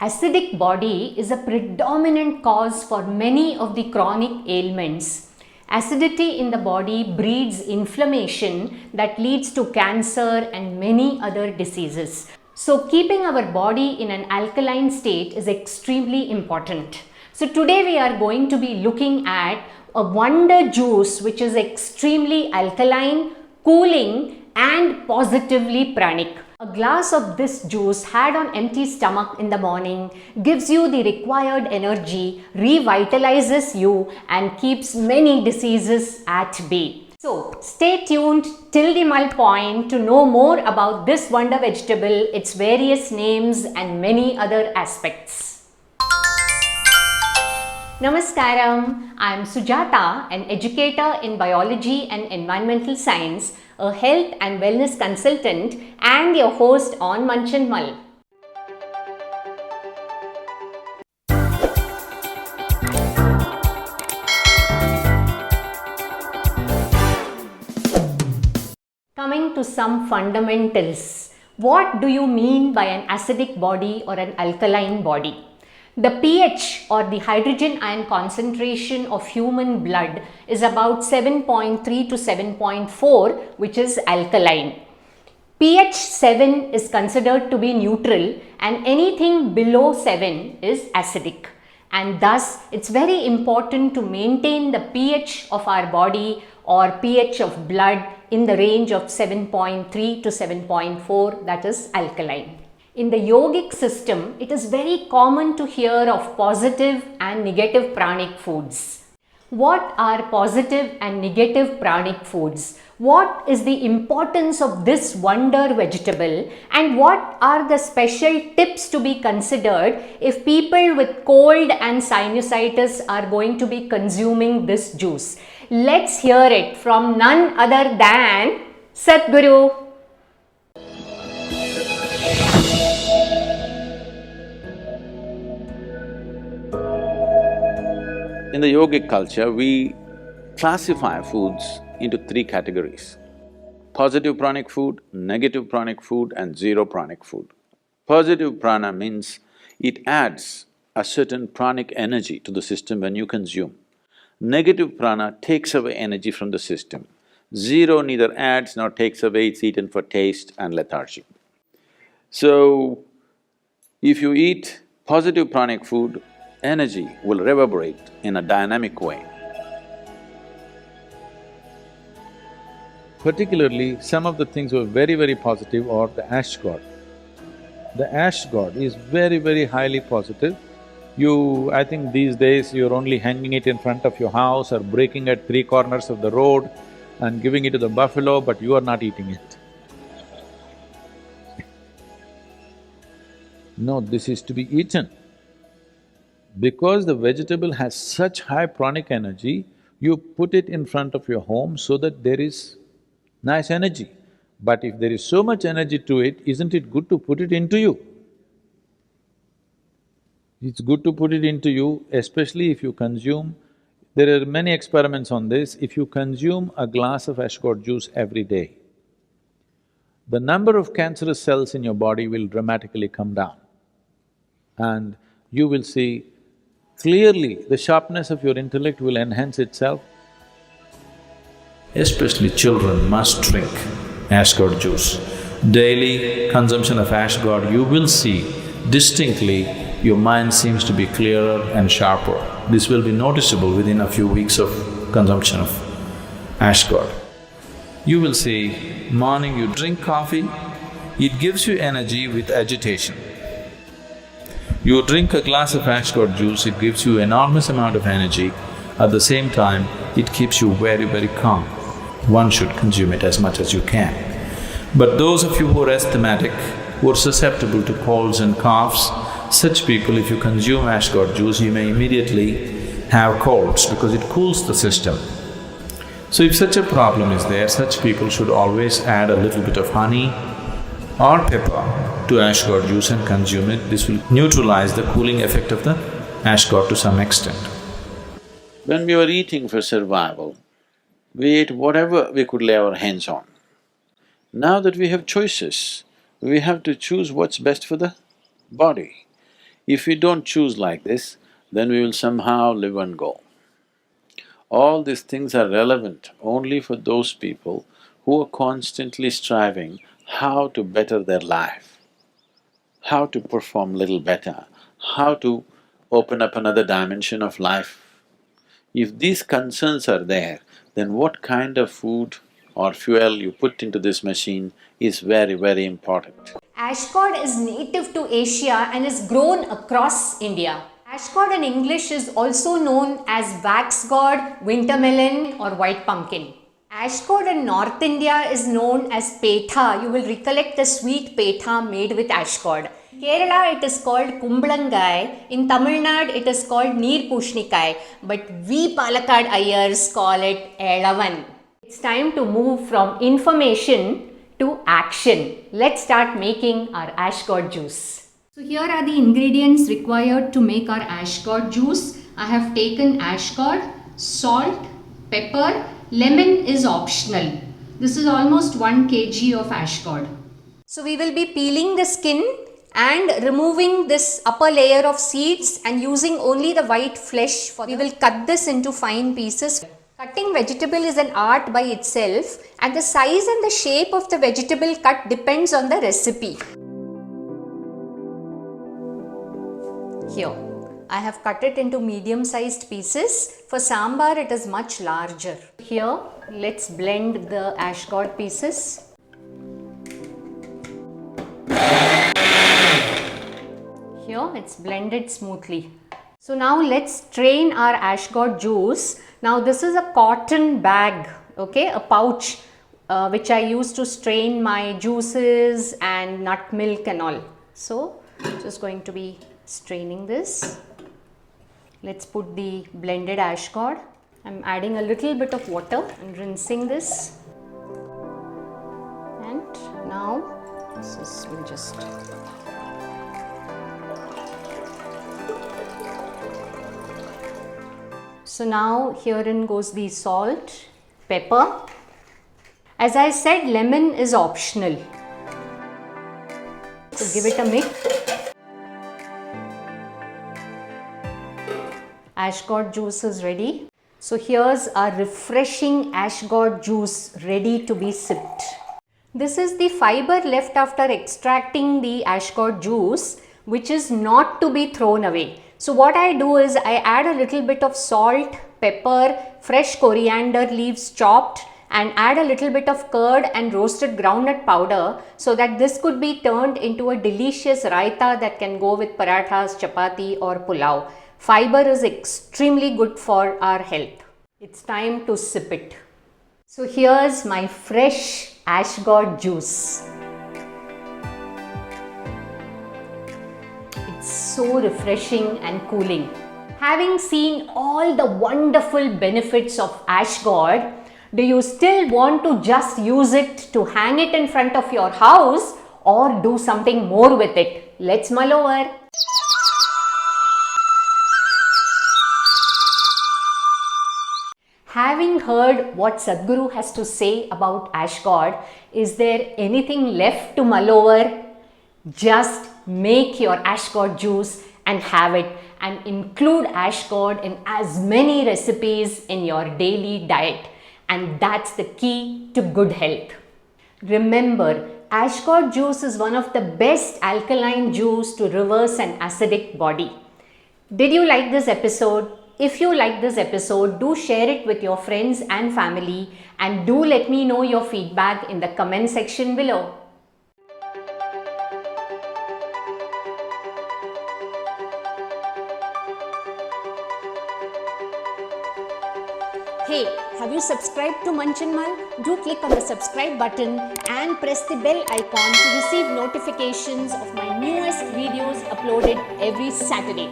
Acidic body is a predominant cause for many of the chronic ailments. Acidity in the body breeds inflammation that leads to cancer and many other diseases. So keeping our body in an alkaline state is extremely important. So today we are going to be looking at a wonder juice which is extremely alkaline, cooling and positively pranic. A glass of this juice had on empty stomach in the morning gives you the required energy, revitalizes you and keeps many diseases at bay. So stay tuned till the Mull Point to know more about this wonder vegetable, its various names and many other aspects. Namaskaram, I am Sujata, an educator in biology and environmental science, a health and wellness consultant and your host on Munch Mull. Coming to some fundamentals. What do you mean by an acidic body or an alkaline body? The pH or the hydrogen ion concentration of human blood is about 7.3 to 7.4, which is alkaline. pH 7 is considered to be neutral and anything below 7 is acidic. And thus it's very important to maintain the pH of our body or pH of blood in the range of 7.3 to 7.4, that is alkaline. In the yogic system, it is very common to hear of positive and negative pranic foods. What are positive and negative pranic foods? What is the importance of this wonder vegetable and what are the special tips to be considered if people with cold and sinusitis are going to be consuming this juice? Let's hear it from none other than Sadguru. In the yogic culture, we classify foods into three categories: positive pranic food, negative pranic food and zero pranic food. Positive prana means it adds a certain pranic energy to the system when you consume. Negative prana takes away energy from the system. Zero neither adds nor takes away, it's eaten for taste and lethargy. So, if you eat positive pranic food, energy will reverberate in a dynamic way. Particularly, some of the things were very positive are the Ash Gourd. The Ash Gourd is very highly positive. I think these days you're only hanging it in front of your house or breaking at three corners of the road and giving it to the buffalo, but you are not eating it. No, this is to be eaten. Because the vegetable has such high pranic energy, you put it in front of your home so that there is nice energy. But if there is so much energy to it, isn't it good to put it into you? It's good to put it into you, especially if you consume… There are many experiments on this. If you consume a glass of Ash Gourd juice every day, the number of cancerous cells in your body will dramatically come down. And you will see clearly the sharpness of your intellect will enhance itself. Especially children must drink Ash Gourd juice. Daily consumption of Ash Gourd, you will see distinctly your mind seems to be clearer and sharper. This will be noticeable within a few weeks of consumption of Ash Gourd. You will see, morning you drink coffee, it gives you energy with agitation. You drink a glass of Ash Gourd juice, it gives you enormous amount of energy. At the same time, it keeps you very calm. One should consume it as much as you can. But those of you who are asthmatic, who are susceptible to colds and coughs, such people, if you consume Ash Gourd juice, you may immediately have colds because it cools the system. So if such a problem is there, such people should always add a little bit of honey or pepper to Ash Gourd juice and consume it. This will neutralize the cooling effect of the Ash Gourd to some extent. When we were eating for survival, we ate whatever we could lay our hands on. Now that we have choices, we have to choose what's best for the body. If we don't choose like this, then we will somehow live and go. All these things are relevant only for those people who are constantly striving how to better their life, how to perform little better, how to open up another dimension of life. If these concerns are there, then what kind of food or fuel you put into this machine is very, very important. Ash gourd is native to Asia and is grown across India. Ash gourd in English is also known as wax gourd, winter melon or white pumpkin. Ash gourd in North India is known as petha. You will recollect the sweet petha made with ash gourd. Kerala it is called Kumblangai, in Tamil Nadu it is called Neer Pushnikai, but we Palakkad Ayyars call it Elavan. It's time to move from information to action. Let's start making our ash gourd juice. So here are the ingredients required to make our ash gourd juice. I have taken ash gourd, salt, pepper, lemon is optional. This is almost 1 kg of ash gourd. So we will be peeling the skin and removing this upper layer of seeds and using only the white flesh. We will cut this into fine pieces. Cutting vegetable is an art by itself, and the size and the shape of the vegetable cut depends on the recipe. Here, I have cut it into medium sized pieces. For sambar it is much larger. Here, let's blend the ash gourd pieces. Here it's blended smoothly. So now let's strain our ash gourd juice. Now this is a cotton bag, okay, a pouch which I use to strain my juices and nut milk and all. So just going to be straining this. Let's put the blended ash gourd. I'm adding a little bit of water and rinsing this. And now this will just… So now herein goes the salt, pepper. As I said, lemon is optional. So give it a mix. Ash gourd juice is ready. So here's our refreshing ash gourd juice ready to be sipped. This is the fiber left after extracting the ash gourd juice, which is not to be thrown away. So what I do is I add a little bit of salt, pepper, fresh coriander leaves chopped, and add a little bit of curd and roasted groundnut powder so that this could be turned into a delicious raita that can go with parathas, chapati or pulao. Fiber is extremely good for our health. It's time to sip it. So here's my fresh ash gourd juice. So refreshing and cooling. Having seen all the wonderful benefits of ash gourd, do you still want to just use it to hang it in front of your house or do something more with it? Let's mull over. Having heard what Sadhguru has to say about ash gourd, is there anything left to mull over? Just make your ash gourd juice and have it, and include ash gourd in as many recipes in your daily diet, and that's the key to good health. Remember, ash gourd juice is one of the best alkaline juice to reverse an acidic body. Did you like this episode? If you like this episode, do share it with your friends and family, and do let me know your feedback in the comment section below. Hey, have you subscribed to Munch Mull? Do click on the subscribe button and press the bell icon to receive notifications of my newest videos uploaded every Saturday.